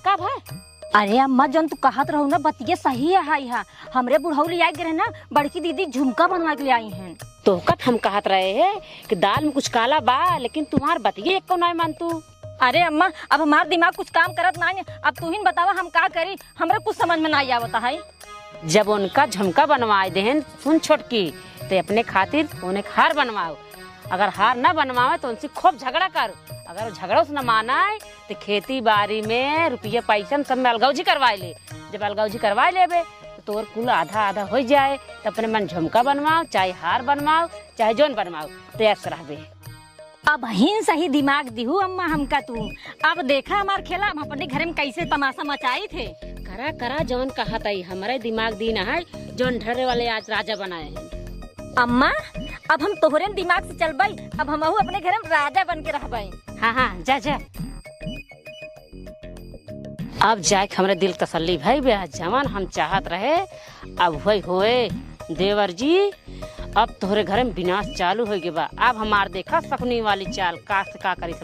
का भाई? अरे अम्मा जन तू कहत रहू ना बतिये सही है हाई हा। हमरे बुढ़ऊ ले आई गए ना बड़की दीदी झुमका बनवा के ले आई हैं। तो कब हम कहत रहे हैं कि दाल में कुछ काला बा, लेकिन तुम्हार बतिये एक को नहीं मान तू। अरे अम्मा अब हमार दिमाग कुछ काम करत नहीं है। अब तू ही बतावा हम का करी, हमरे कुछ समझ में नहीं आवता है। जब उनका झुमका बनवाए देहन सुन छोटकी, तो अपने खातिर उन्हें हार बनवाओ। अगर हार न बनवाए तो उनसे खूब झगड़ा कर। अगर झगड़ा से न मानाए तो खेती बाड़ी में रुपये पैसा सब में अलगौजी करवाए ले। जब अलगौजी करवाए लेबे तो तोर कुल आधा आधा हो जाए, तो अपने मन झुमका बनवाओ, चाहे हार बनवाओ, चाहे जोन बनवाओ, तो ऐसा रहबे। अब हिन सही दिमाग दिहू अम्मा हमका तू। अब देखा हमार खेला हम अपने घर में कैसे तमाशा मचाई थे। करा करा जौन कहा तई, हमारे दिमाग दी न है जौन ढरे वाले आज राजा बनाए हैं। अम्मा अब हम तोहरे दिमाग से चलबई, अब हम अपने घर में राजा बन के रहबई। हाँ हाँ जा जा। अब जाए हमारे दिल तसल्ली भाई बे, जवान हम चाहत रहे अब वही होए। देवर जी अब तोहरे घर में विनाश चालू हो गया बा। अब हमार देखा सपनी वाली चाल का करी।